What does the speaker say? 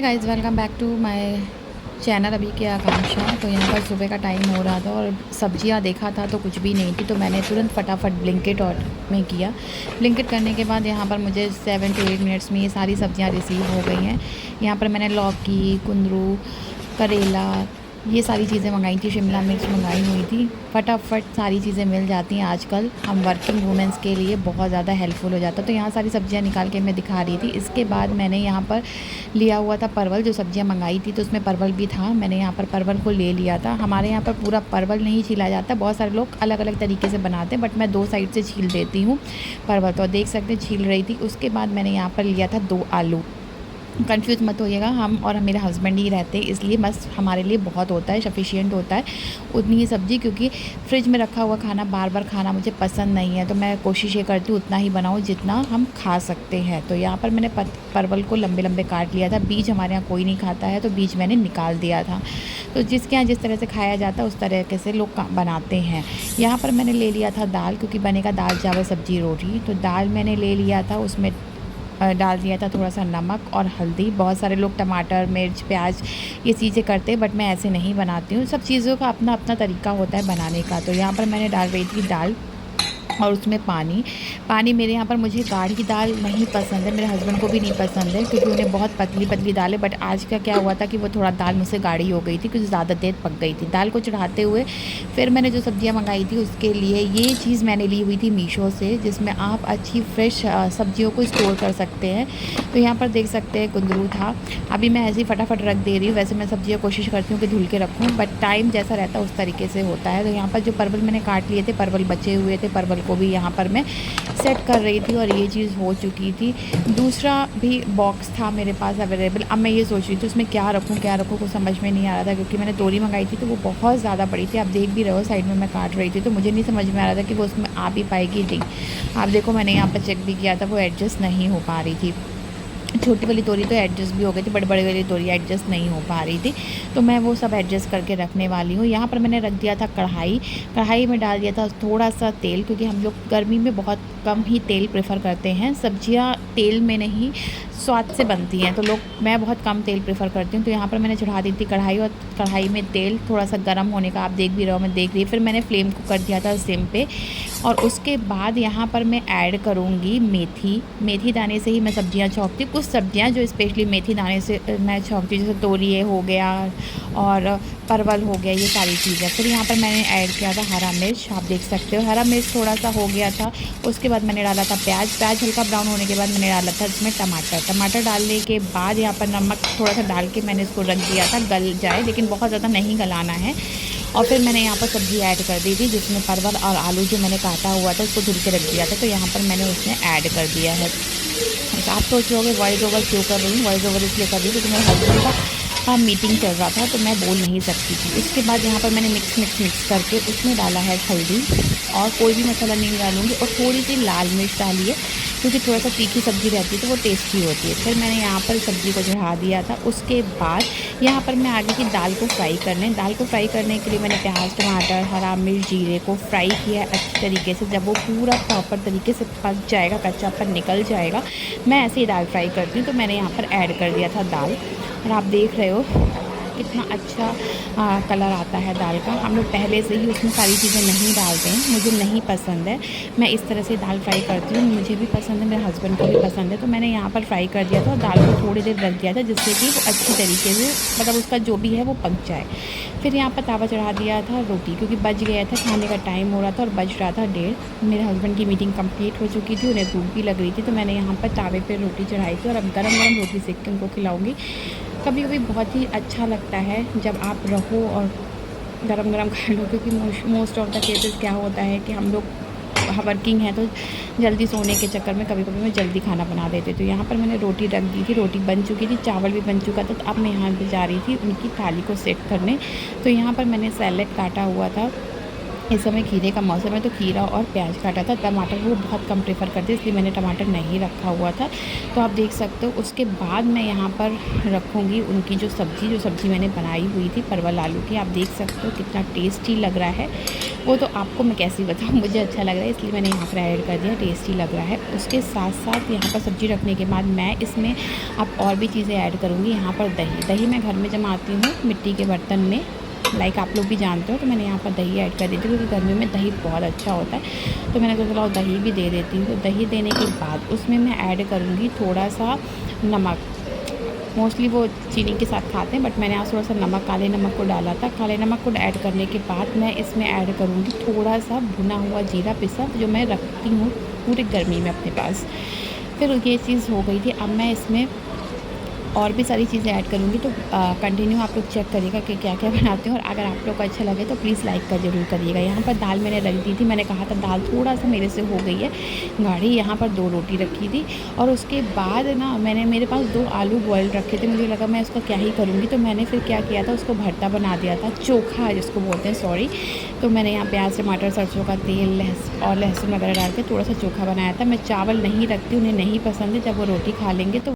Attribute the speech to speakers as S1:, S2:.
S1: Guys welcome back to my channel. अभी की आकांक्षा। तो यहाँ पर सुबह का टाइम हो रहा था और सब्जियाँ देखा था तो कुछ भी नहीं थी, तो मैंने तुरंत फटाफट ब्लिंकिट और में किया। ब्लिंकिट करने के बाद यहाँ पर मुझे 7 to 8 मिनट्स में ये सारी सब्जियाँ रिसीव हो गई हैं। यहाँ पर मैंने लौकी, कुंदरू, करेला, ये सारी चीज़ें मंगाई थी, शिमला मिर्च मंगाई हुई थी। फटाफट सारी चीज़ें मिल जाती हैं आजकल, हम वर्किंग वुमेंस के लिए बहुत ज़्यादा हेल्पफुल हो जाता है। तो यहाँ सारी सब्जियाँ निकाल के मैं दिखा रही थी। इसके बाद मैंने यहाँ पर लिया हुआ था परवल, जो सब्जियाँ मंगाई थी तो उसमें परवल भी था। मैंने यहाँ पर परवल को ले लिया था। हमारे यहाँ पर पूरा परवल नहीं छीला जाता, बहुत सारे लोग अलग अलग तरीके से बनाते हैं, बट मैं 2 साइड से छील देती हूँ परवल। तो देख सकते हैं छील रही थी। उसके बाद मैंने यहाँ पर लिया था 2 आलू। कंफ्यूज मत होइएगा, हम और मेरे हस्बैंड ही रहते हैं, इसलिए बस हमारे लिए बहुत होता है, सफिशिएंट होता है उतनी ही सब्ज़ी, क्योंकि फ्रिज में रखा हुआ खाना बार बार खाना मुझे पसंद नहीं है। तो मैं कोशिश ये करती हूँ उतना ही बनाऊँ जितना हम खा सकते हैं। तो यहाँ पर मैंने परवल को लंबे लंबे काट लिया था। बीज हमारे यहाँ कोई नहीं खाता है, तो बीज मैंने निकाल दिया था। तो जिसके यहाँ जिस तरह से खाया जाता है उस तरीके से लोग बनाते हैं। यहाँ पर मैंने ले लिया था दाल, क्योंकि बनेगा दाल चावल सब्जी रोटी। तो दाल मैंने ले लिया था, उसमें डाल दिया था थोड़ा सा नमक और हल्दी। बहुत सारे लोग टमाटर, मिर्च, प्याज ये चीज़ें करते हैं, बट मैं ऐसे नहीं बनाती हूँ। सब चीज़ों का अपना अपना तरीका होता है बनाने का। तो यहाँ पर मैंने डाल रही थी दाल और उसमें पानी मेरे यहाँ पर, मुझे गाढ़ी दाल नहीं पसंद है, मेरे हस्बैंड को भी नहीं पसंद है, क्योंकि उन्हें बहुत पतली पतली दाल है। बट आज का क्या हुआ था कि वो थोड़ा दाल मुझसे गाढ़ी हो गई थी, क्योंकि ज़्यादा देर पक गई थी। दाल को चढ़ाते हुए फिर मैंने जो सब्जियां मंगाई थी उसके लिए ये चीज़ मैंने ली हुई थी मीशो से, जिसमें आप अच्छी फ्रेश सब्जियों को स्टोर कर सकते हैं। तो यहाँ पर देख सकते हैं कुंदरू था। अभी मैं ऐसे ही फटाफट रख दे रही हूँ। वैसे मैं सब्जियाँ कोशिश करती हूँ कि धुल के रखूँ, बट टाइम जैसा रहता है उस तरीके से होता है। तो यहाँ पर जो परवल मैंने काट लिए थे, परवल बचे हुए थे, परवल को भी यहाँ पर मैं सेट कर रही थी और ये चीज़ हो चुकी थी। दूसरा भी बॉक्स था मेरे पास अवेलेबल। अब मैं ये सोच रही थी उसमें क्या रखूँ कुछ समझ में नहीं आ रहा था, क्योंकि मैंने तोरी मंगाई थी तो वो बहुत ज़्यादा बड़ी थी। आप देख भी रहे हो साइड में मैं काट रही थी, तो मुझे नहीं समझ में आ रहा था कि वो उसमें आ भी पाएगी नहीं। आप देखो, मैंने यहाँ पर चेक भी किया था, वो एडजस्ट नहीं हो पा रही थी। छोटी वाली तोरी तो एडजस्ट भी हो गई थी, बड़ी बड़ी वाली तोरी एडजस्ट नहीं हो पा रही थी। तो मैं वो सब एडजस्ट करके रखने वाली हूँ। यहाँ पर मैंने रख दिया था कढ़ाई में डाल दिया था थोड़ा सा तेल, क्योंकि हम लोग गर्मी में बहुत कम ही तेल प्रेफर करते हैं। सब्जियाँ तेल में नहीं स्वाद से बनती हैं, तो मैं बहुत कम तेल प्रेफर करती हूँ। तो यहाँ पर मैंने चढ़ा दी थी कढ़ाई, और कढ़ाई में तेल थोड़ा सा गर्म होने का आप देख भी रहे हो, मैं देख रही। फिर मैंने फ्लेम को कर दिया था सिम पे, और उसके बाद यहाँ पर मैं ऐड करूँगी मेथी दाने से ही मैं सब्जियाँ छौंकती हूँ। कुछ सब्जियाँ जो स्पेशली मेथी दाने से मैं छौंकती हूँ, जैसे तोरी हो गया और परवल हो गया, ये सारी चीज़ें। फिर यहाँ पर मैंने ऐड किया था हरा मिर्च, आप देख सकते हो हरा मिर्च थोड़ा सा हो गया था। उसके बाद मैंने डाला था प्याज हल्का ब्राउन होने के बाद मैंने डाला था इसमें टमाटर डालने के बाद यहाँ पर नमक थोड़ा सा डाल के मैंने इसको रख दिया था गल जाए, लेकिन बहुत ज़्यादा नहीं गलाना है। और फिर मैंने यहाँ पर सब्ज़ी ऐड कर दी थी, जिसमें परवल और आलू जो मैंने काटा हुआ था उसको धुल के रख दिया था, तो यहाँ पर मैंने उसमें ऐड कर दिया है। तो आप सोच रहे होगे वॉइस ओवर क्यों कर रही हूँ? वॉइस ओवर इसलिए कर रही हूँ क्योंकि मेरे हस्बैंड का मीटिंग चल रहा था, तो मैं बोल नहीं सकती थी। इसके बाद यहाँ पर मैंने मिक्स करके उसमें डाला है हल्दी, और कोई भी मसाला नहीं डालूँगी, और थोड़ी सी लाल मिर्च डाली है, क्योंकि थोड़ा सा तीखी सब्ज़ी रहती है तो वो टेस्टी होती है। फिर मैंने यहाँ पर सब्ज़ी को चढ़ा दिया था। उसके बाद यहाँ पर मैं आगे की दाल को फ्राई करने के लिए मैंने प्याज, टमाटर, हरा मिर्च, जीरे को फ्राई किया है अच्छी तरीके से। जब वो पूरा प्रॉपर तरीके से पक जाएगा, कच्चापन निकल जाएगा, मैं ऐसे ही दाल फ्राई करती हूँ। तो मैंने यहाँ पर ऐड कर दिया था दाल, और आप देख रहे हो कितना अच्छा कलर आता है दाल का। हम लोग पहले से ही उसमें सारी चीज़ें नहीं डालते हैं, मुझे नहीं पसंद है। मैं इस तरह से दाल फ्राई करती हूँ, मुझे भी पसंद है, मेरे हस्बैंड को भी पसंद है। तो मैंने यहाँ पर फ्राई कर दिया था और दाल को थोड़ी देर रख दिया था, जिससे कि वो अच्छी तरीके से मतलब उसका जो भी है वो पक जाए। फिर यहाँ पर तावा चढ़ा दिया था रोटी, क्योंकि बज गया था, खाने का टाइम हो रहा था और बज रहा था 1:30। मेरे हस्बैंड की मीटिंग कंप्लीट हो चुकी थी, उन्हें भूख भी लग रही थी, तो मैंने यहाँ पर तावे पर रोटी चढ़ाई थी, और अब गरम गरम रोटी सेक के उनको खिलाऊँगी। कभी कभी बहुत ही अच्छा लगता है जब आप रहो और गरम गरम खा लो, क्योंकि मोस्ट ऑफ द केसेस क्या होता है कि हम लोग वर्किंग है, तो जल्दी सोने के चक्कर में कभी कभी मैं जल्दी खाना बना देती। तो यहाँ पर मैंने रोटी रख दी थी, रोटी बन चुकी थी, चावल भी बन चुका था। तो अब मैं यहाँ पर जा रही थी उनकी थाली को सेट करने। तो यहाँ पर मैंने सैलेड काटा हुआ था, इस समय खीरे का मौसम है तो खीरा और प्याज काटा था। टमाटर वो बहुत कम प्रेफ़र करते इसलिए मैंने टमाटर नहीं रखा हुआ था। तो आप देख सकते हो उसके बाद मैं यहाँ पर रखूँगी उनकी जो सब्ज़ी मैंने बनाई हुई थी परवल आलू की। आप देख सकते हो कितना टेस्टी लग रहा है। वो तो आपको मैं कैसे ही बताऊँ, मुझे अच्छा लग रहा है इसलिए मैंने यहाँ पर ऐड कर दिया, टेस्टी लग रहा है। उसके साथ-साथ यहाँ पर सब्ज़ी रखने के बाद मैं इसमें अब और भी चीज़ें ऐड करूँगी। यहाँ पर दही मैं घर में जमाती हूँ मिट्टी के बर्तन में, लाइक आप लोग भी जानते हो। तो मैंने यहाँ पर दही ऐड कर दी थी क्योंकि गर्मियों में दही बहुत अच्छा होता है। तो मैंने सोचा चलो दही भी दे देती हूँ। तो दही देने के बाद उसमें मैं ऐड करूँगी थोड़ा-सा नमक। मोस्टली वो चीनी के साथ खाते हैं बट मैंने आज थोड़ा-सा नमक, काले नमक को डाला था। काले नमक को ऐड करने के बाद मैं इसमें ऐड करूँगी थोड़ा-सा भुना हुआ जीरा पिसा जो मैं रखती हूँ पूरी गर्मी में अपने पास। फिर ये चीज़ हो गई थी। अब मैं इसमें और भी सारी चीज़ें ऐड करूँगी। तो कंटिन्यू आप लोग चेक करिएगा कि क्या-क्या बनाती हूँ और अगर आप लोग को अच्छा लगे तो प्लीज़ लाइक का ज़रूर करिएगा। यहाँ पर दाल मैंने रख दी थी, मैंने कहा था दाल थोड़ा-सा मेरे से हो गई है गाढ़ी। यहाँ पर 2 रोटी रखी थी और उसके बाद ना मेरे पास 2 आलू बॉयल रखे थे। मुझे लगा मैं उसका क्या ही करूँगी, तो मैंने फिर क्या किया था उसको भरता बना दिया था, चोखा जिसको बोलते हैं, सॉरी। तो मैंने यहाँ प्याज़, टमाटर, सरसों का तेल लहसुन वगैरह डाल के थोड़ा-सा चोखा बनाया था। मैं चावल नहीं रखती, उन्हें नहीं पसंद है, जब वो रोटी खा लेंगे तो